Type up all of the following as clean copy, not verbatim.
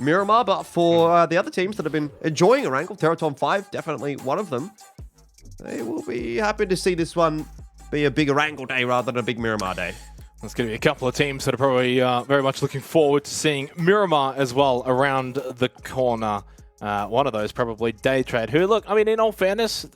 Miramar, but for the other teams that have been enjoying a Wrangle, Teraton 5, definitely one of them, they will be happy to see this one be a big Wrangle day rather than a big Miramar day. There's going to be a couple of teams that are probably very much looking forward to seeing Miramar as well around the corner. One of those probably Day Trade, who, look, I mean, in all fairness,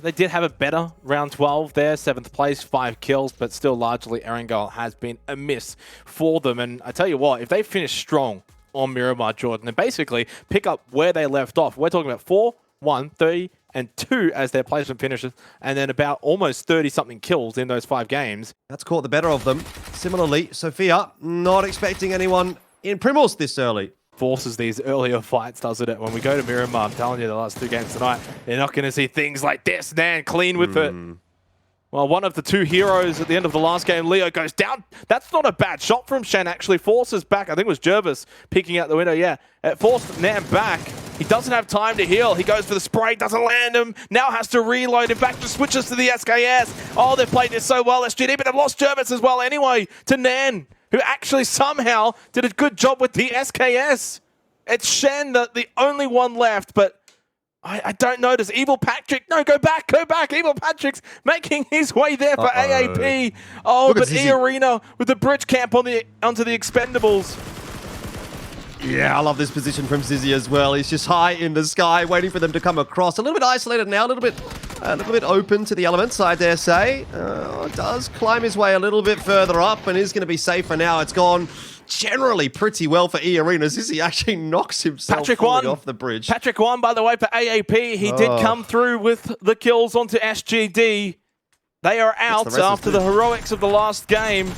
they did have a better round 12 there, 7th place, 5 kills, but still largely Erangel has been a miss for them. And I tell you what, if they finish strong on Miramar, Jordan, and basically pick up where they left off, we're talking about 4, 1, 3, and 2 as their placement finishes, and then about almost 30-something kills in those 5 games. That's caught the better of them. Similarly, Sophia, not expecting anyone in Primos this early. Forces these earlier fights, doesn't it? When we go to Miramar, I'm telling you, the last 2 games tonight, they're not going to see things like this. Nan clean with it. Well, one of the 2 heroes at the end of the last game, Leo, goes down. That's not a bad shot from Shen, actually. Forces back. I think it was Jervis peeking out the window. Yeah, it forced Nan back. He doesn't have time to heal. He goes for the spray, doesn't land him. Now has to reload. In fact, just switches to the SKS. Oh, they've played this so well, SGD, but they've lost Jervis as well anyway to Nan, who actually somehow did a good job with the SKS. It's Shen, the only one left, but I don't know. Does Evil Patrick? No, go back. Evil Patrick's making his way there for AAP. Oh, but E-Arena with the bridge camp onto the Expendables. Yeah, I love this position from Zizzy as well. He's just high in the sky, waiting for them to come across. A little bit isolated now, a little bit open to the elements, I dare say. Does climb his way a little bit further up and is going to be safer now. It's gone generally pretty well for E-Arena. Zizzy actually knocks himself off the bridge. Patrick won, by the way, for AAP. He did come through with the kills onto SGD. They are out after the heroics of the last game.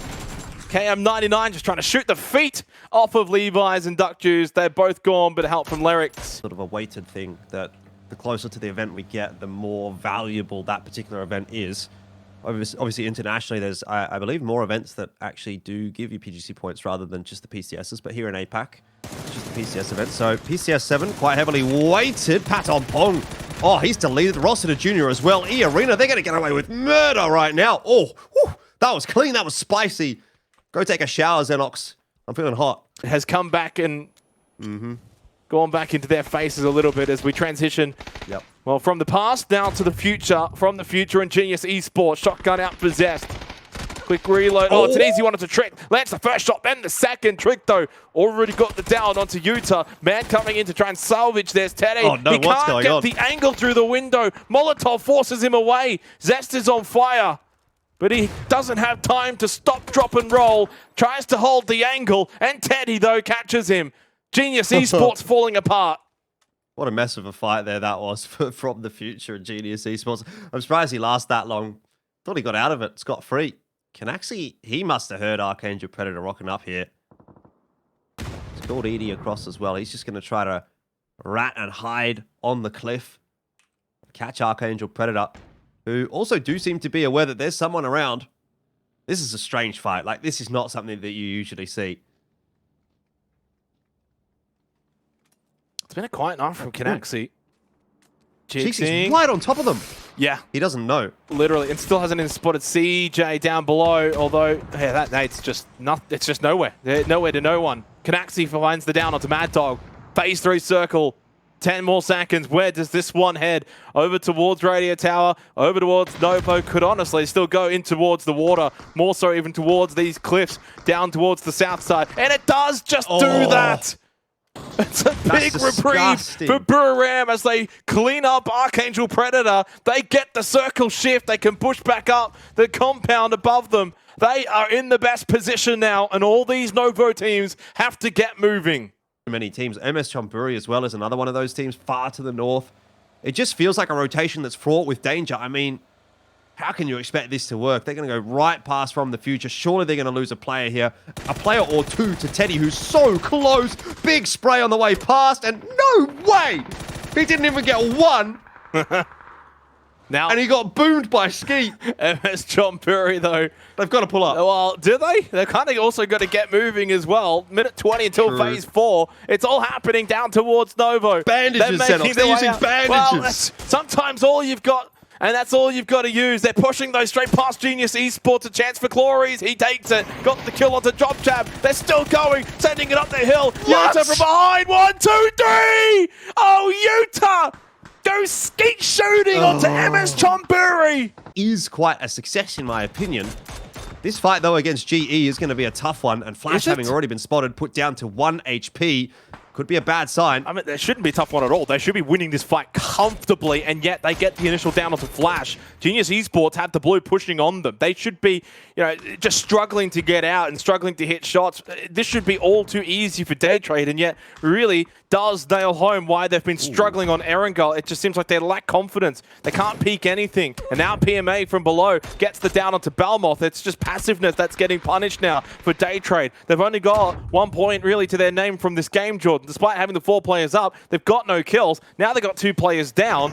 KM99 just trying to shoot the feet off of Levi's and Duck Juice. They're both gone, but help from Lyrics. Sort of a weighted thing that the closer to the event we get, the more valuable that particular event is. Obviously, internationally, there's, I believe, more events that actually do give you PGC points rather than just the PCSs. But here in APAC, it's just the PCS event. So PCS7 quite heavily weighted. Patton Pong. Oh, he's deleted. Rossiter Jr. as well. E-Arena, they're going to get away with murder right now. Oh, whew, that was clean. That was spicy. Go take a shower, Xenox. I'm feeling hot. It has come back and gone back into their faces a little bit as we transition. Yep. Well, from the past now to the future. From the future and Genius Esports. Shotgun out possessed. Quick reload. Oh, it's an easy one onto Trick. Lands the first shot, then the second. Trick, though, already got the down onto Utah. Man coming in to try and salvage. There's Teddy. Oh, no, he can't get the angle through the window. Molotov forces him away. Zest is on fire. But he doesn't have time to stop, drop, and roll. Tries to hold the angle, and Teddy, though, catches him. Genius Esports falling apart. What a mess of a fight there that was from the future of Genius Esports. I'm surprised he lasted that long. Thought he got out of it scot-free. Canaxi, he must have heard Archangel Predator rocking up here. He's called Edie across as well. He's just going to try to rat and hide on the cliff. Catch Archangel Predator, who also do seem to be aware that there's someone around. This is a strange fight. Like, this is not something that you usually see. It's been a quiet night from Canaxi. Cheeky's right on top of them. Yeah. He doesn't know. Literally, and still hasn't even spotted CJ down below, although, yeah, that Nate's just it's just nowhere. They're nowhere to no one. Canaxi finds the down onto Mad Dog. Phase 3 circle. 10 more seconds. Where does this one head? Over towards Radio Tower, over towards Novo. Could honestly still go in towards the water. More so even towards these cliffs, down towards the south side. And it does just do that. It's a big reprieve for Buriram as they clean up Archangel Predator. They get the circle shift. They can push back up the compound above them. They are in the best position now, and all these Novo teams have to get moving. Many teams. MS Chonburi as well is another one of those teams far to the north. It just feels like a rotation that's fraught with danger. I mean, how can you expect this to work? They're going to go right past from the future. Surely they're going to lose a player here. A player or two to Teddy, who's so close. Big spray on the way past, and no way! He didn't even get one. Now, and he got boomed by Skeet. MS Chonburi, though. They've got to pull up. Well, do they? They've kind of also got to get moving as well. Minute 20 until phase 4. It's all happening down towards Novo. Bandages, Xenox. They're using bandages. Well, sometimes all you've got And that's all you've got to use. They're pushing those straight past Genius Esports. A chance for Glories. He takes it. Got the kill onto Drop Jab. They're still going. Sending it up the hill. Utah from behind. 1, 2, 3. Oh, Utah goes skeet shooting onto MS Chonburi. Is quite a success in my opinion. This fight though against GE is going to be a tough one, and Flash having already been spotted, put down to 1 HP. Could be a bad sign. I mean, there shouldn't be a tough one at all. They should be winning this fight comfortably, and yet they get the initial down onto Flash. Genius Esports have the blue pushing on them. They should be, just struggling to get out and struggling to hit shots. This should be all too easy for Daytrade, and yet really does nail home why they've been struggling on Erangel. It just seems like they lack confidence. They can't peek anything. And now PMA from below gets the down onto Belmoth. It's just passiveness that's getting punished now for Daytrade. They've only got 1 point really to their name from this game, Jordan. Despite having the 4 players up, they've got no kills. Now they've got 2 players down.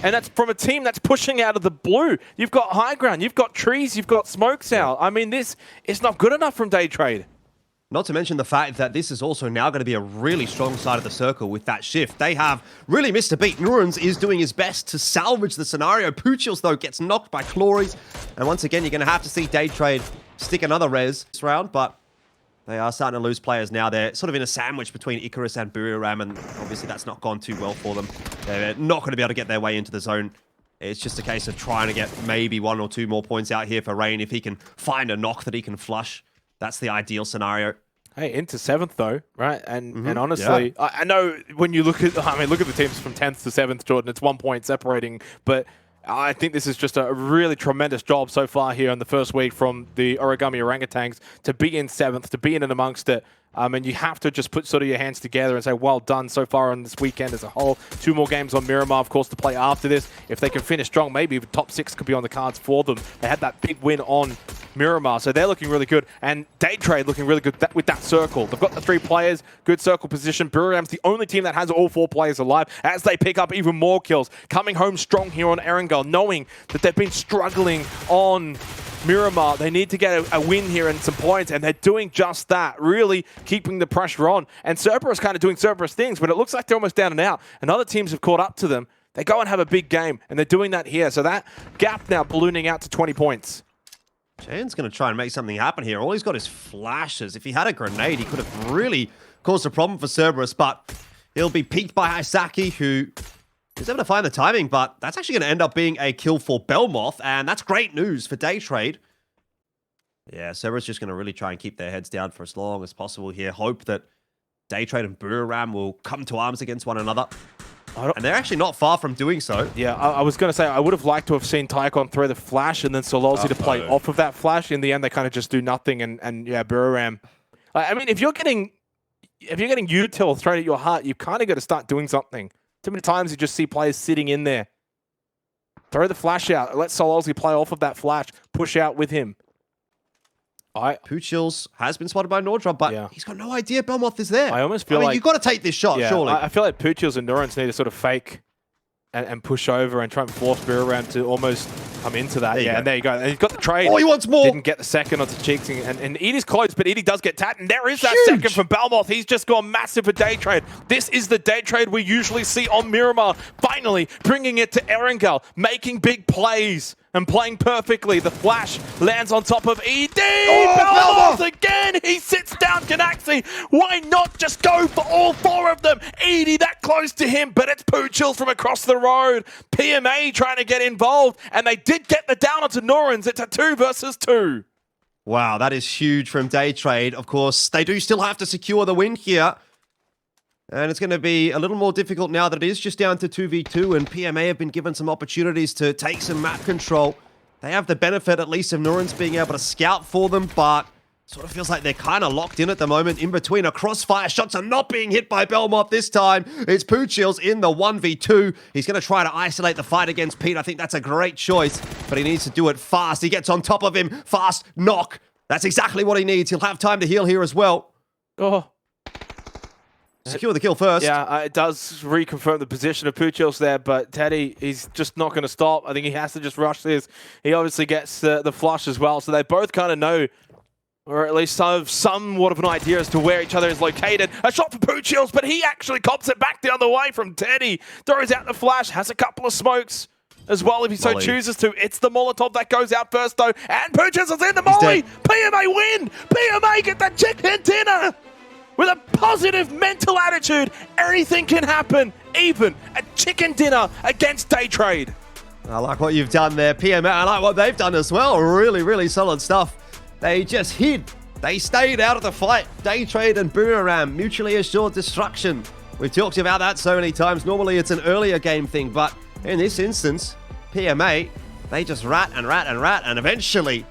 And that's from a team that's pushing out of the blue. You've got high ground, you've got trees, you've got smokes out. I mean, this is not good enough from Daytrade. Not to mention the fact that this is also now going to be a really strong side of the circle with that shift. They have really missed a beat. Nurans is doing his best to salvage the scenario. Puchils, though, gets knocked by Clories. And once again, you're going to have to see Daytrade stick another res this round, but they are starting to lose players now. They're sort of in a sandwich between Icarus and Buriram, and obviously that's not gone too well for them. They're not going to be able to get their way into the zone. It's just a case of trying to get maybe 1 or 2 more points out here for Rain. If he can find a knock that he can flush, that's the ideal scenario. Hey, into 7th though, right? And honestly, yeah. I know when you look at look at the teams from 10th to 7th, Jordan. It's 1 point separating, but I think this is just a really tremendous job so far here in the first week from the Origami Orangutans to be in 7th, to be in and amongst it. And you have to just put sort of your hands together and say, well done so far on this weekend as a whole. 2 more games on Miramar, of course, to play after this. If they can finish strong, maybe the top 6 could be on the cards for them. They had that big win on Miramar, so they're looking really good. And Daytrade looking really good with that circle. They've got the 3 players, good circle position. Buriram's the only team that has all 4 players alive as they pick up even more kills. Coming home strong here on Erangel, knowing that they've been struggling on Miramar. They need to get a win here and some points, and they're doing just that, really keeping the pressure on. And Cerberus kind of doing Cerberus things, but it looks like they're almost down and out, and other teams have caught up to them. They go and have a big game, and they're doing that here. So that gap now ballooning out to 20 points. Jan's going to try and make something happen here. All he's got is flashes. If he had a grenade, he could have really caused a problem for Cerberus, but he'll be peeked by Hisaki, who is able to find the timing, but that's actually going to end up being a kill for Belmoth, and that's great news for Daytrade. Yeah, Cerberus just going to really try and keep their heads down for as long as possible here. Hope that Daytrade and Buriram will come to arms against one another. And they're actually not far from doing so. Yeah, I was going to say, I would have liked to have seen Tycon throw the flash and then Solozzi to play off of that flash. In the end, they kind of just do nothing, and yeah, Buriram. I mean, if you're getting util thrown at your heart, you've kind of got to start doing something. Too many times you just see players sitting in there. Throw the flash out. Let Solozzi play off of that flash. Push out with him. Puchils has been spotted by Nordrop, but he's got no idea Belmoth is there. I almost feel like you've got to take this shot, surely. I feel like Puchils and Nurans need to sort of fake and push over and try and force Buriram to almost come into that. And there you go. And he's got the trade. Oh, he wants more. Didn't get the second onto Cheeks. And Edie's close, but Edie does get tapped. And there is that second from Belmoth. He's just gone massive for Daytrade. This is the Daytrade we usually see on Miramar. Finally bringing it to Erangel, making big plays and playing perfectly. The flash lands on top of Edie. Belmoth again. He sits down Ganaxi. Why not just go for all 4 of them? Edie that close to him, but it's Puchils from across the road. PMA trying to get involved, and they did get the down onto Norans. It's a 2 versus 2. Wow, that is huge from Daytrade. Of course, they do still have to secure the win here. And it's going to be a little more difficult now that it is just down to 2v2, and PMA have been given some opportunities to take some map control. They have the benefit, at least, of Nurans being able to scout for them, but sort of feels like they're kind of locked in at the moment, in between a crossfire. Shots are not being hit by Belmoth this time. It's Puchils in the 1v2. He's going to try to isolate the fight against Pete. I think that's a great choice, but he needs to do it fast. He gets on top of him. Fast knock. That's exactly what he needs. He'll have time to heal here as well. Secure the kill first. Yeah, it does reconfirm the position of Puchils there, but Teddy, he's just not going to stop. I think he has to just rush this. He obviously gets the flush as well, so they both kind of know, or at least have somewhat of an idea as to where each other is located. A shot for Puchils, but he actually cops it back the other way from Teddy. Throws out the flash, has a couple of smokes. as well if he so Molly. chooses to. It's the Molotov that goes out first, though. And Pooches is in the Molly. PMA win. PMA get the chicken dinner. With a positive mental attitude, anything can happen. Even a chicken dinner against Day Trade. I like what you've done there, PMA. I like what they've done as well. Really, really solid stuff. They just hid. They stayed out of the fight. Day Trade and Boomerang, mutually assured destruction. We've talked about that so many times. Normally it's an earlier game thing, but in this instance, PMA, they just rat and eventually